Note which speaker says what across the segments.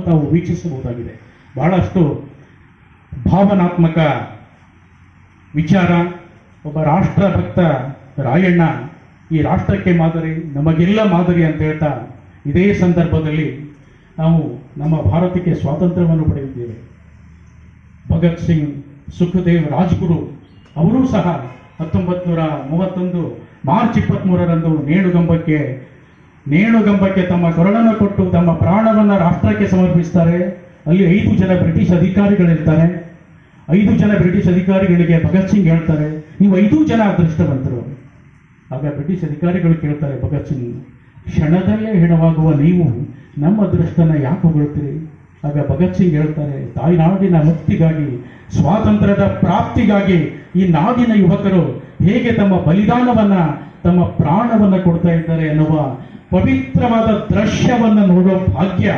Speaker 1: ತಾವು ವೀಕ್ಷಿಸಬಹುದಾಗಿದೆ. ಬಹಳಷ್ಟು ಭಾವನಾತ್ಮಕ ವಿಚಾರ. ಒಬ್ಬ ರಾಷ್ಟ್ರಭಕ್ತ ರಾಯಣ್ಣ ಈ ರಾಷ್ಟ್ರಕ್ಕೆ ಮಾದರಿ, ನಮಗೆಲ್ಲ ಮಾದರಿ ಅಂತ ಹೇಳ್ತಾ ಇದೇ ಸಂದರ್ಭದಲ್ಲಿ ನಾವು ನಮ್ಮ ಭಾರತಕ್ಕೆ ಸ್ವಾತಂತ್ರ್ಯವನ್ನು ಪಡೆದಿದ್ದೇವೆ. ಭಗತ್ ಸಿಂಗ್, ಸುಖದೇವ್, ರಾಜ್ಗುರು ಅವರೂ ಸಹ 1931 ಮಾರ್ಚ್ 23ರಂದು ನೇಣುಗಂಬಕ್ಕೆ ತಮ್ಮ ಕೊರಳನ್ನು ಕೊಟ್ಟು ತಮ್ಮ ಪ್ರಾಣವನ್ನು ರಾಷ್ಟ್ರಕ್ಕೆ ಸಮರ್ಪಿಸ್ತಾರೆ. ಅಲ್ಲಿ 5 ಜನ ಬ್ರಿಟಿಷ್ ಅಧಿಕಾರಿಗಳಿರ್ತಾರೆ. 5 ಜನ ಬ್ರಿಟಿಷ್ ಅಧಿಕಾರಿಗಳಿಗೆ ಭಗತ್ ಸಿಂಗ್ ಹೇಳ್ತಾರೆ, ನೀವು 5 ಜನ ಅದೃಷ್ಟವಂತರು. ಆಗ ಬ್ರಿಟಿಷ್ ಅಧಿಕಾರಿಗಳು ಕೇಳ್ತಾರೆ ಭಗತ್ ಸಿಂಗ್, ಕ್ಷಣದಲ್ಲೇ ಹೆಣವಾಗುವ ನೀವು ನಮ್ಮ ಅದೃಷ್ಟನ ಯಾಕೆ ಹೊಗಳ್ತೀರಿ? ಆಗ ಭಗತ್ ಸಿಂಗ್ ಹೇಳ್ತಾರೆ, ತಾಯ್ನಾಡಿನ ಮುಕ್ತಿಗಾಗಿ, ಸ್ವಾತಂತ್ರ್ಯದ ಪ್ರಾಪ್ತಿಗಾಗಿ ಈ ನಾಡಿನ ಯುವಕರು ಹೇಗೆ ತಮ್ಮ ಬಲಿದಾನವನ್ನ, ತಮ್ಮ ಪ್ರಾಣವನ್ನ ಕೊಡ್ತಾ ಇದ್ದಾರೆ ಎನ್ನುವ ಪವಿತ್ರವಾದ ದೃಶ್ಯವನ್ನು ನೋಡೋ ಭಾಗ್ಯ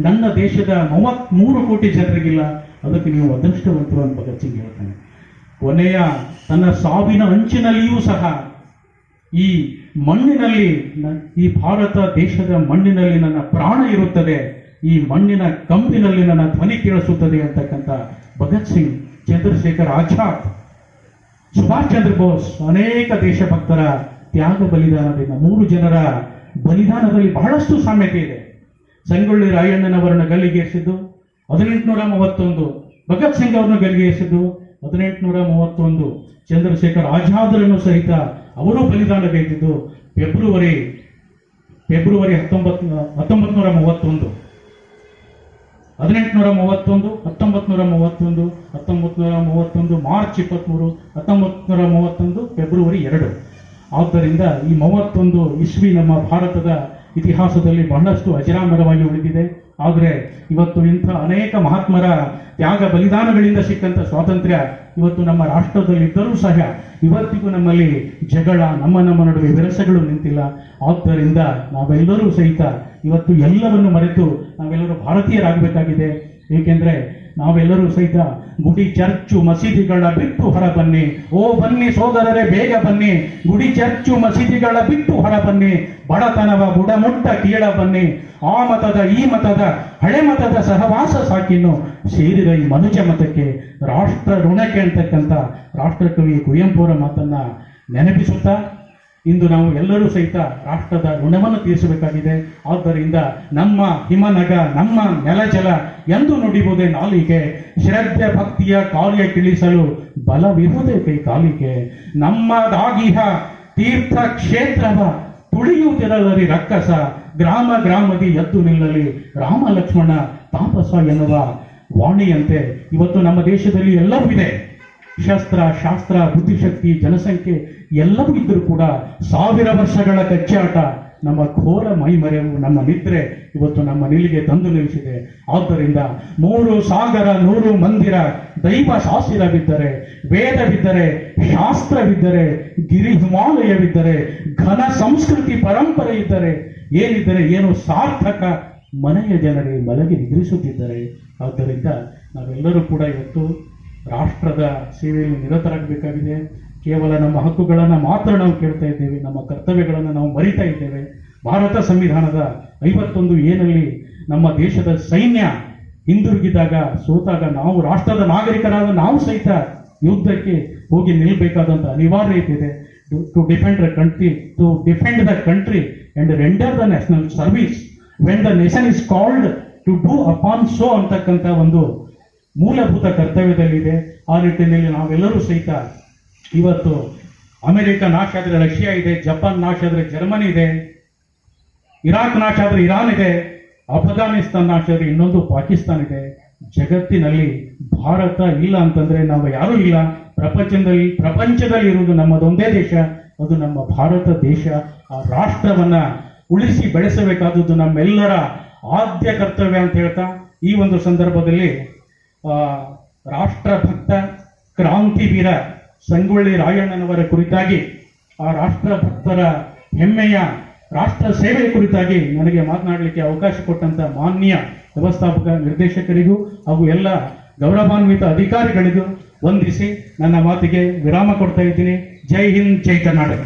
Speaker 1: ನನ್ನ ದೇಶದ 33 ಕೋಟಿ ಜನರಿಗಿಲ್ಲ. ಅದಕ್ಕೆ ನೀವು ಅದೃಷ್ಟವಂತರು ಅಂತ ಭಗತ್ ಸಿಂಗ್ ಹೇಳ್ತಾನೆ. ಕೊನೆಯ ತನ್ನ ಸಾವಿನ ಅಂಚಿನಲ್ಲಿಯೂ ಸಹ ಈ ಮಣ್ಣಿನಲ್ಲಿ, ಈ ಭಾರತ ದೇಶದ ಮಣ್ಣಿನಲ್ಲಿ ನನ್ನ ಪ್ರಾಣ ಇರುತ್ತದೆ, ಈ ಮಣ್ಣಿನ ಕಂಬಿನಲ್ಲಿ ನನ್ನ ಧ್ವನಿ ಕೇಳಿಸುತ್ತದೆ ಅಂತಕ್ಕಂಥ ಭಗತ್ ಸಿಂಗ್, ಚಂದ್ರಶೇಖರ್ ಆಜಾದ್, ಸುಭಾಷ್ ಚಂದ್ರ ಬೋಸ್, ಅನೇಕ ದೇಶಭಕ್ತರ ತ್ಯಾಗ ಬಲಿದಾನದಿಂದ 3 ಜನರ ಬಲಿದಾನದಲ್ಲಿ ಬಹಳಷ್ಟು ಸಾಮ್ಯತೆ ಇದೆ. ಸಂಗೊಳ್ಳಿ ರಾಯಣ್ಣನವರನ್ನು ಗಲ್ಲಿಗೇರಿಸಿದ್ದು 1831, ಭಗತ್ ಸಿಂಗ್ ಅವರನ್ನು ಗಲ್ಲಿಗೇರಿಸಿದ್ದು 1831, ಚಂದ್ರಶೇಖರ್ ಆಜಾದ್ರನ್ನು ಸಹಿತ ಅವರು ಬಲಿದಾನಗೈದಿದ್ದು ಫೆಬ್ರವರಿ 1931, 1831, 1931, 1931 ಮಾರ್ಚ್ 23, 1931 ಫೆಬ್ರವರಿ 2. ಆದ್ದರಿಂದ ಈ 31 ಇಸ್ವಿ ನಮ್ಮ ಭಾರತದ ಇತಿಹಾಸದಲ್ಲಿ ಬಹಳಷ್ಟು ಅಜರಾಮರವಾಗಿ ಉಳಿದಿದೆ. ಆದರೆ ಇವತ್ತು ಇಂಥ ಅನೇಕ ಮಹಾತ್ಮರ ತ್ಯಾಗ ಬಲಿದಾನಗಳಿಂದ ಸಿಕ್ಕಂಥ ಸ್ವಾತಂತ್ರ್ಯ ಇವತ್ತು ನಮ್ಮ ರಾಷ್ಟ್ರದಲ್ಲಿ ಇದ್ದರೂ ಸಹ ಇವತ್ತಿಗೂ ನಮ್ಮಲ್ಲಿ ಜಗಳ, ನಮ್ಮ ನಡುವೆ ವಿರಸಗಳು ನಿಂತಿಲ್ಲ. ಆದ್ದರಿಂದ ನಾವೆಲ್ಲರೂ ಸಹಿತ ಇವತ್ತು ಎಲ್ಲವನ್ನು ಮರೆತು ನಾವೆಲ್ಲರೂ ಭಾರತೀಯರಾಗಬೇಕಾಗಿದೆ. ಏಕೆಂದರೆ ನಾವೆಲ್ಲರೂ ಸಹಿತ ಗುಡಿ, ಚರ್ಚು, ಮಸೀದಿಗಳ ಬಿಟ್ಟು ಹೊರ ಬನ್ನಿ. ಓ ಬನ್ನಿ ಸೋದರರೇ, ಬೇಗ ಬನ್ನಿ. ಗುಡಿ, ಚರ್ಚು, ಮಸೀದಿಗಳ ಬಿಟ್ಟು ಹೊರ ಬನ್ನಿ. ಬಡತನವ ಬುಡಮುಟ್ಟ ಕೀಳ ಬನ್ನಿ. ಆ ಮತದ ಈ ಮತದ ಹಳೆ ಮತದ ಸಹವಾಸ ಸಾಕಿನ್ನು ಸೇರಿದ ಈ ಮನುಜ ಮತಕ್ಕೆ ರಾಷ್ಟ್ರ ಋಣಕ್ಕೆ ಅಂತಕ್ಕಂಥ ರಾಷ್ಟ್ರಕವಿ ಕುವೆಂಪುರ ಮಾತನ್ನ ನೆನಪಿಸುತ್ತಾ ಇಂದು ನಾವು ಎಲ್ಲರೂ ಸಹಿತ ರಾಷ್ಟ್ರದ ಋಣವನ್ನು ತೀರಿಸಬೇಕಾಗಿದೆ. ಆದ್ದರಿಂದ ನಮ್ಮ ಹಿಮನಗ, ನಮ್ಮ ನೆಲಜಲ ಎಂದು ನುಡಿಯುವುದೇ ನಾಲಿಗೆ. ಶ್ರದ್ಧೆ ಭಕ್ತಿಯ ಕಾರ್ಯ ಕಿಳಿಸಲು ಬಲವಿರುವುದೇ ಕೈ ಕಾಲಿಗೆ. ನಮ್ಮದಾಗಿಹ ತೀರ್ಥ ಕ್ಷೇತ್ರವ ತುಳಿಯುತ್ತಿರಲರಿ ರಕ್ಕಸ. ಗ್ರಾಮ ಗ್ರಾಮದಿ ಎದ್ದು ನಿಲ್ಲಲಿ ರಾಮ ಲಕ್ಷ್ಮಣ ತಾಪಸ ಎನ್ನುವ ವಾಣಿಯಂತೆ ಇವತ್ತು ನಮ್ಮ ದೇಶದಲ್ಲಿ ಎಲ್ಲವೂ ಇದೆ. ಶಸ್ತ್ರ, ಶಾಸ್ತ್ರ, ಬುದ್ಧಿಶಕ್ತಿ, ಜನಸಂಖ್ಯೆ ಎಲ್ಲವೂ ಇದ್ದರೂ ಕೂಡ 1000 ವರ್ಷಗಳ ಕಚ್ಚಾಟ, ನಮ್ಮ ಘೋರ ಮೈಮರೆವು, ನಮ್ಮ ನಿದ್ರೆ ಇವತ್ತು ನಮ್ಮ ನಿಲಿಗೆ ತಂದು ನಿಲ್ಲಿಸಿದೆ. ಆದ್ದರಿಂದ 3 ಸಾಗರ 100 ಮಂದಿರ, ದೈವ ಶಾಸ್ತ್ರವಿದ್ದರೆ, ವೇದವಿದ್ದರೆ, ಶಾಸ್ತ್ರವಿದ್ದರೆ, ಗಿರಿ ಹಿಮಾಲಯವಿದ್ದರೆ, ಘನ ಸಂಸ್ಕೃತಿ ಪರಂಪರೆ ಇದ್ದರೆ, ಏನಿದ್ದರೆ ಏನು ಸಾರ್ಥಕ, ಮನೆಯ ಜನರೇ ಮಲಗಿ ನಿದ್ರಿಸುತ್ತಿದ್ದರೆ. ಆದ್ದರಿಂದ ನಾವೆಲ್ಲರೂ ಕೂಡ ಇವತ್ತು ರಾಷ್ಟ್ರದ ಸೇವೆಯಲ್ಲಿ ನಿರತರಾಗಬೇಕಾಗಿದೆ. ಕೇವಲ ನಮ್ಮ ಹಕ್ಕುಗಳನ್ನು ಮಾತ್ರ ನಾವು ಕೇಳ್ತಾ ಇದ್ದೇವೆ, ನಮ್ಮ ಕರ್ತವ್ಯಗಳನ್ನು ನಾವು ಮರಿತಾ ಇದ್ದೇವೆ. ಭಾರತ ಸಂವಿಧಾನದ 51 ಏನಲ್ಲಿ ನಮ್ಮ ದೇಶದ ಸೈನ್ಯ ಹಿಂದಿರುಗಿದಾಗ, ಸೋತಾಗ ನಾವು ರಾಷ್ಟ್ರದ ನಾಗರಿಕರಾದ ನಾವು ಸಹಿತ ಯುದ್ಧಕ್ಕೆ ಹೋಗಿ ನಿಲ್ಲಬೇಕಾದಂಥ ಅನಿವಾರ್ಯತೆ ಇದೆ. To defend the country and render the national service when the nation is called to do upon so ಅಂತಕ್ಕಂಥ ಒಂದು ಮೂಲಭೂತ ಕರ್ತವ್ಯದಲ್ಲಿದೆ. ಆ ನಿಟ್ಟಿನಲ್ಲಿ ನಾವೆಲ್ಲರೂ ಸಹಿತ ಇವತ್ತು ಅಮೆರಿಕ ನಾಶ ಆದರೆ ರಷ್ಯಾ ಇದೆ, ಜಪಾನ್ ನಾಶ ಆದರೆ ಜರ್ಮನಿ ಇದೆ, ಇರಾಕ್ ನಾಶ ಆದರೆ ಇರಾನ್ ಇದೆ, ಅಫ್ಘಾನಿಸ್ತಾನ್ ನಾಶ ಆದರೆ ಇನ್ನೊಂದು ಪಾಕಿಸ್ತಾನ್ ಇದೆ. ಜಗತ್ತಿನಲ್ಲಿ ಭಾರತ ಇಲ್ಲ ಅಂತಂದ್ರೆ ನಾವು ಯಾರೂ ಇಲ್ಲ. ಪ್ರಪಂಚದಲ್ಲಿ ಇರುವುದು ನಮ್ಮದೊಂದೇ ದೇಶ, ಅದು ನಮ್ಮ ಭಾರತ ದೇಶ. ಆ ರಾಷ್ಟ್ರವನ್ನ ಉಳಿಸಿ ಬೆಳೆಸಬೇಕಾದದ್ದು ನಮ್ಮೆಲ್ಲರ ಆದ್ಯ ಕರ್ತವ್ಯ ಅಂತ ಹೇಳ್ತಾ ಈ ಒಂದು ಸಂದರ್ಭದಲ್ಲಿ ರಾಷ್ಟ್ರಭಕ್ತ ಕ್ರಾಂತಿವೀರ ಸಂಗೊಳ್ಳಿ ರಾಯಣ್ಣನವರ ಕುರಿತಾಗಿ, ಆ ರಾಷ್ಟ್ರಭಕ್ತರ ಹೆಮ್ಮೆಯ ರಾಷ್ಟ್ರ ಸೇವೆಯ ಕುರಿತಾಗಿ ನನಗೆ ಮಾತನಾಡಲಿಕ್ಕೆ ಅವಕಾಶ ಕೊಟ್ಟಂತ ಮಾನ್ಯ ವ್ಯವಸ್ಥಾಪಕ ನಿರ್ದೇಶಕರಿಗೂ ಹಾಗೂ ಎಲ್ಲ ಗೌರವಾನ್ವಿತ ಅಧಿಕಾರಿಗಳಿಗೂ ವಂದಿಸಿ ನನ್ನ ಮಾತಿಗೆ ವಿರಾಮ ಕೊಡ್ತಾ ಇದ್ದೀನಿ. ಜೈ ಹಿಂದ್, ಜೈ ಕರ್ನಾಟಕ.